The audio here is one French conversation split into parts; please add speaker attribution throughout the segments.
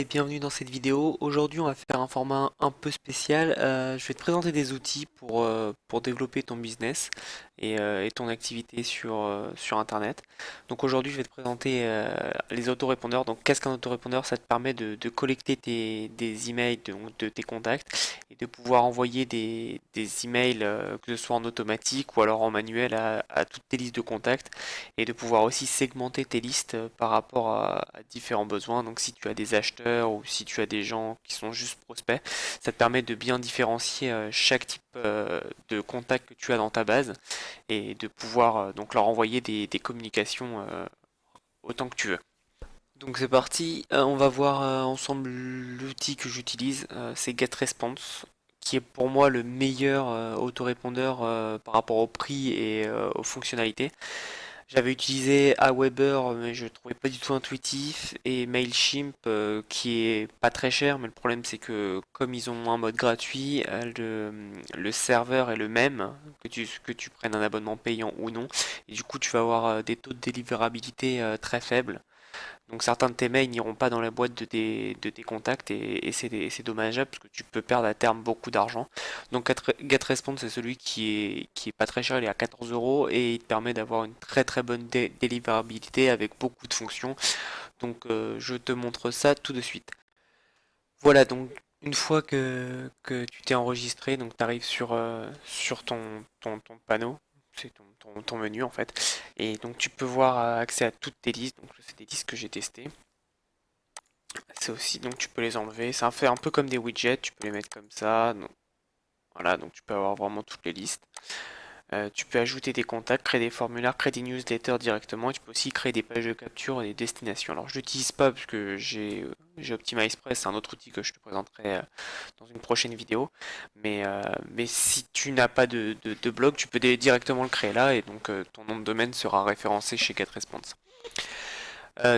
Speaker 1: Et bienvenue dans cette vidéo. Aujourd'hui, on va faire un format un peu spécial. Je vais te présenter des outils pour développer ton business et ton activité sur Internet. Donc aujourd'hui, je vais te présenter les autorépondeurs. Donc qu'est-ce qu'un autorépondeur? Ça te permet de collecter des emails de tes contacts et de pouvoir envoyer des emails, que ce soit en automatique ou alors en manuel à toutes tes listes de contacts et de pouvoir aussi segmenter tes listes par rapport à différents besoins. Donc si tu as des acheteurs ou si tu as des gens qui sont juste prospects, ça te permet de bien différencier chaque type de contact que tu as dans ta base et de pouvoir donc leur envoyer des communications autant que tu veux. Donc c'est parti, on va voir ensemble l'outil que j'utilise, c'est GetResponse, qui est pour moi le meilleur autorépondeur par rapport au prix et aux fonctionnalités. J'avais utilisé Aweber, mais je le trouvais pas du tout intuitif, et Mailchimp, qui est pas très cher, mais le problème c'est que comme ils ont un mode gratuit, le serveur est le même, que tu prennes un abonnement payant ou non, et du coup tu vas avoir des taux de délivrabilité très faibles. Donc certains de tes mails n'iront pas dans la boîte de tes contacts et c'est dommageable parce que tu peux perdre à terme beaucoup d'argent. Donc GetResponse c'est celui qui est pas très cher, il est à 14 euros et il te permet d'avoir une très très bonne délivrabilité avec beaucoup de fonctions. Donc je te montre ça tout de suite. Voilà, donc une fois que tu t'es enregistré, donc tu arrives sur ton panneau, c'est ton menu en fait, et donc tu peux voir accès à toutes tes listes, donc c'est des listes que j'ai testées. C'est aussi, donc tu peux les enlever, ça fait un peu comme des widgets, tu peux les mettre comme ça, donc, voilà, donc tu peux avoir vraiment toutes les listes. Tu peux ajouter des contacts, créer des formulaires, créer des newsletters directement. Et tu peux aussi créer des pages de capture et des destinations. Alors je l'utilise pas parce que j'ai OptimizePress, c'est un autre outil que je te présenterai dans une prochaine vidéo. Mais si tu n'as pas de blog, tu peux directement le créer là et donc ton nom de domaine sera référencé chez GetResponse.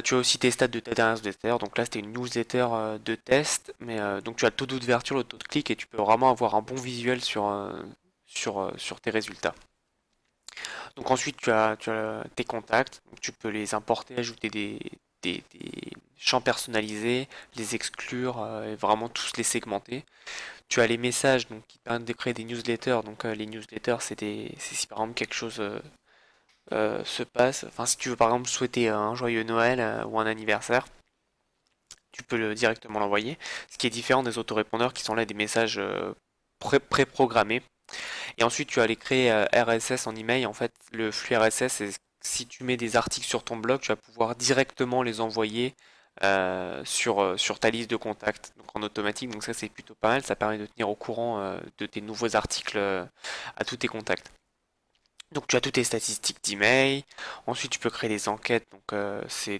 Speaker 1: Tu as aussi tes stats de ta dernière newsletter. Donc là, c'était une newsletter de test. Mais donc tu as le taux d'ouverture, le taux de clic et tu peux vraiment avoir un bon visuel sur tes résultats. Donc ensuite, tu as tes contacts. Donc tu peux les importer, ajouter des champs personnalisés, les exclure et vraiment tous les segmenter. Tu as les messages donc, qui permettent de créer des newsletters. Donc les newsletters, c'est si par exemple quelque chose se passe. Enfin, si tu veux par exemple souhaiter un joyeux Noël ou un anniversaire, tu peux directement l'envoyer. Ce qui est différent des autorépondeurs qui sont là des messages pré-programmés. Et ensuite, tu vas aller créer RSS en email. En fait, le flux RSS, c'est si tu mets des articles sur ton blog, tu vas pouvoir directement les envoyer sur ta liste de contacts, donc en automatique. Donc ça, c'est plutôt pas mal. Ça permet de tenir au courant de tes nouveaux articles à tous tes contacts. Donc tu as toutes tes statistiques d'email. Ensuite, tu peux créer des enquêtes. Donc c'est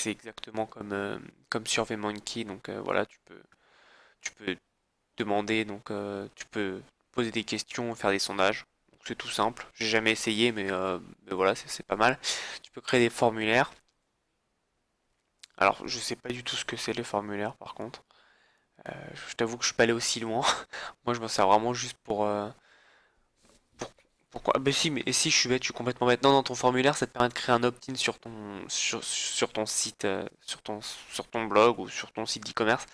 Speaker 1: exactement comme SurveyMonkey. Donc voilà, tu peux demander. Donc tu peux poser des questions, faire des sondages. Donc, c'est tout simple. J'ai jamais essayé, mais voilà, c'est pas mal. Tu peux créer des formulaires. Alors, je sais pas du tout ce que c'est les formulaires, par contre. Je t'avoue que je suis pas allé aussi loin. Moi, je m'en sers vraiment juste pour- pourquoi? Ben si, mais si je suis bête, je suis complètement bête. Non, dans ton formulaire, ça te permet de créer un opt-in sur ton site, sur ton blog ou sur ton site d'e-commerce.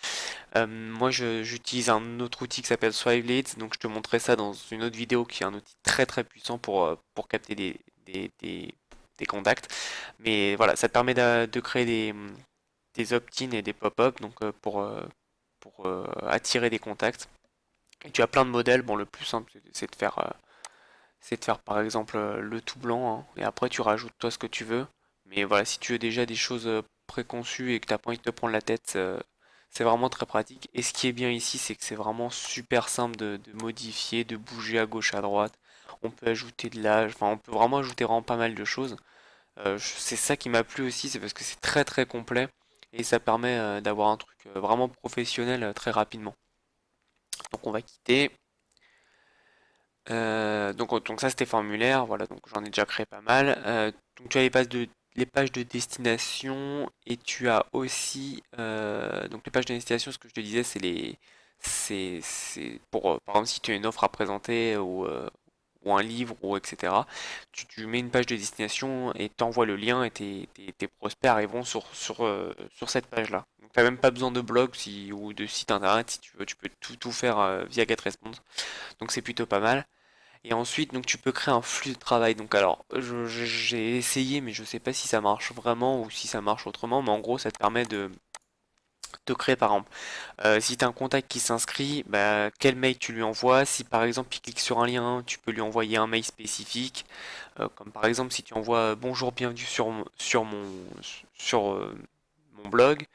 Speaker 1: Moi, j'utilise un autre outil qui s'appelle Swiveleads, donc je te montrerai ça dans une autre vidéo qui est un outil très très puissant pour capter des, des- des contacts. Mais voilà, ça te permet de créer des opt-in et des pop-up donc pour attirer des contacts. Et tu as plein de modèles. Bon, le plus simple, c'est de faire par exemple le tout blanc, hein, et après tu rajoutes toi ce que tu veux. Mais voilà, si tu veux déjà des choses préconçues et que tu n'as pas envie de te prendre la tête, c'est vraiment très pratique. Et ce qui est bien ici, c'est que c'est vraiment super simple de modifier, de bouger à gauche, à droite. On peut ajouter de l'âge, enfin on peut vraiment ajouter vraiment pas mal de choses. C'est ça qui m'a plu aussi, c'est parce que c'est très très complet et ça permet d'avoir un truc vraiment professionnel très rapidement. Donc on va quitter. Donc ça c'était formulaire, voilà, donc j'en ai déjà créé pas mal. Donc tu as les pages de destination et tu as aussi donc les pages de destination, ce que je te disais, c'est pour par exemple si tu as une offre à présenter ou ou un livre, ou etc. Tu mets une page de destination et t'envoies le lien et tes prospects arriveront sur cette page-là. Donc t'as même pas besoin de blog ou de site internet si tu veux, tu peux tout faire via GetResponse. Donc c'est plutôt pas mal. Et ensuite, donc tu peux créer un flux de travail. Donc alors, j'ai essayé, mais je sais pas si ça marche vraiment ou si ça marche autrement. Mais en gros, ça te permet de créer par exemple. Si tu as un contact qui s'inscrit, bah, quel mail tu lui envoies. Si par exemple il clique sur un lien, tu peux lui envoyer un mail spécifique. Comme par exemple si tu envoies bonjour, bienvenue sur mon blog.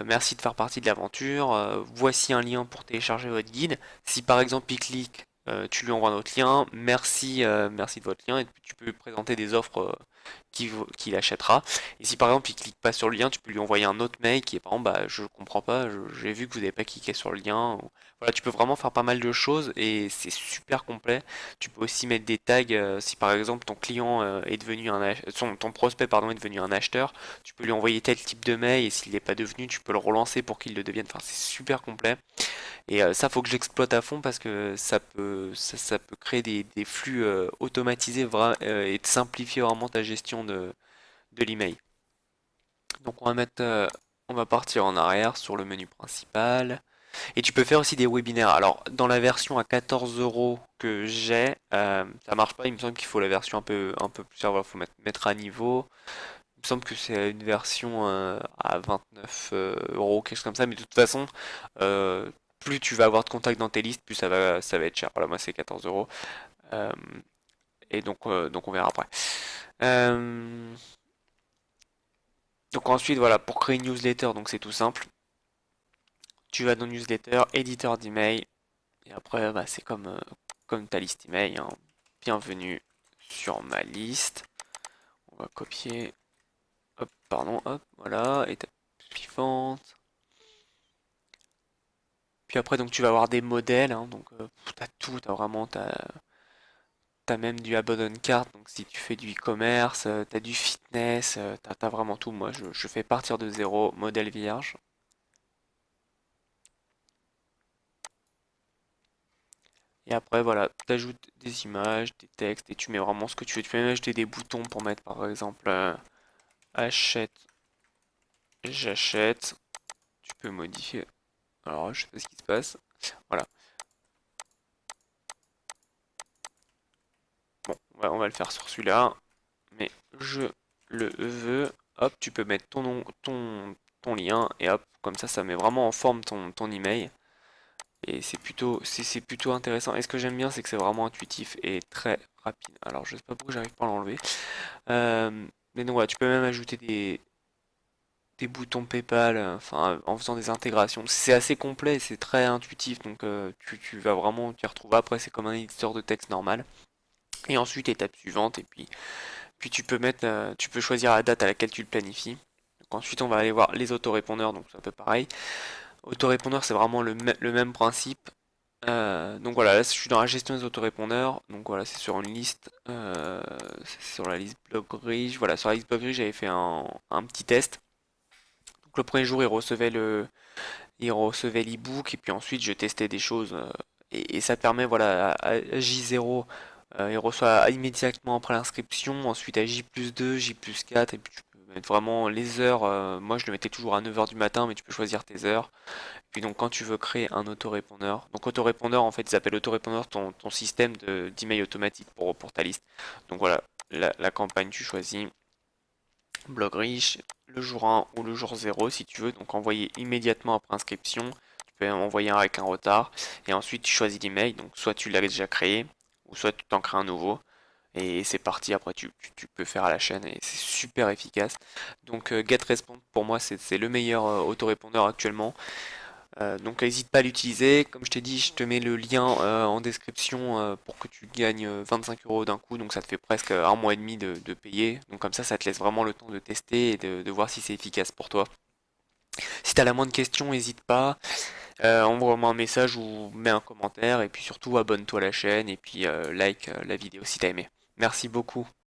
Speaker 1: Merci de faire partie de l'aventure. Voici un lien pour télécharger votre guide. Si par exemple il clique, tu lui envoies un autre lien. Merci de votre lien. Et puis tu peux lui présenter des offres qu'il achètera. Et si par exemple il clique pas sur le lien, tu peux lui envoyer un autre mail qui est par exemple, bah, je comprends pas, j'ai vu que vous n'avez pas cliqué sur le lien. Voilà, tu peux vraiment faire pas mal de choses et c'est super complet. Tu peux aussi mettre des tags si par exemple ton client est devenu ton prospect pardon est devenu un acheteur, tu peux lui envoyer tel type de mail et s'il n'est pas devenu, tu peux le relancer pour qu'il le devienne. Enfin, c'est super complet. Et ça, faut que j'exploite à fond parce que ça peut créer des flux automatisés et de simplifier vraiment ta gestion de l'email. Donc on va partir en arrière sur le menu principal. Et tu peux faire aussi des webinaires. Alors, dans la version à 14 euros que j'ai, ça marche pas. Il me semble qu'il faut la version un peu plus serveur. Il faut mettre à niveau. Il me semble que c'est une version à 29 euros, quelque chose comme ça. Mais de toute façon, euh, plus tu vas avoir de contacts dans tes listes, plus ça va être cher. Voilà, moi c'est 14 euros. Euh, donc on verra après. Euh, donc ensuite, voilà, pour créer une newsletter, donc c'est tout simple. Tu vas dans newsletter, éditeur d'email, et après, bah, c'est comme ta liste email, hein. Bienvenue sur ma liste. On va copier. Hop, pardon, hop, voilà. Étape suivante. Puis après, donc tu vas avoir des modèles, hein, donc t'as tout, t'as même du abandon cart, donc si tu fais du e-commerce, t'as du fitness, t'as vraiment tout. Moi, je fais partir de zéro, modèle vierge. Et après, voilà, t'ajoutes des images, des textes, et tu mets vraiment ce que tu veux. Tu peux même ajouter des boutons pour mettre, par exemple, achète, j'achète. Tu peux modifier. Alors, je sais pas ce qui se passe. Voilà. Bon, on va le faire sur celui-là. Mais je le veux. Hop, tu peux mettre ton nom, ton lien et hop, comme ça met vraiment en forme ton email. Et c'est plutôt intéressant. Et ce que j'aime bien, c'est que c'est vraiment intuitif et très rapide. Alors, je sais pas pourquoi j'arrive pas à l'enlever. Mais donc voilà, tu peux même ajouter des boutons PayPal, enfin, en faisant des intégrations. C'est assez complet et c'est très intuitif, donc tu vas vraiment t'y retrouver. Après, c'est comme un éditeur de texte normal. Et ensuite, étape suivante, et puis tu peux choisir la date à laquelle tu le planifies. Donc ensuite, on va aller voir les autorépondeurs, donc c'est un peu pareil. Autorépondeur, c'est vraiment le même principe. Donc voilà, là je suis dans la gestion des autorépondeurs. Donc voilà, c'est sur une liste, c'est sur la liste Blockridge. Voilà, sur la liste Blockridge, j'avais fait un petit test. Donc le premier jour, il recevait l'ebook et puis ensuite je testais des choses et ça permet voilà à J0 il reçoit immédiatement après l'inscription, ensuite à J+2, J+4 et puis tu peux mettre vraiment les heures. Moi je le mettais toujours à 9 heures du matin mais tu peux choisir tes heures. Puis donc quand tu veux créer un autorépondeur, donc autorépondeur en fait ils appellent autorépondeur ton système d'email automatique pour ta liste. Donc voilà, la campagne tu choisis blog riche, le jour 1 ou le jour 0 si tu veux, donc envoyer immédiatement après inscription. Tu peux envoyer un avec un retard. Et ensuite tu choisis l'email, donc soit tu l'avais déjà créé, ou soit tu t'en crées un nouveau. Et c'est parti, après tu peux faire à la chaîne et c'est super efficace. Donc GetResponse pour moi c'est le meilleur autorépondeur actuellement. Donc n'hésite pas à l'utiliser. Comme je t'ai dit, je te mets le lien en description pour que tu gagnes 25 euros d'un coup. Donc ça te fait presque un mois et demi de payer. Donc comme ça te laisse vraiment le temps de tester et de voir si c'est efficace pour toi. Si tu as la moindre question, n'hésite pas. Envoie-moi un message ou mets un commentaire. Et puis surtout, abonne-toi à la chaîne et puis like la vidéo si t'as aimé. Merci beaucoup.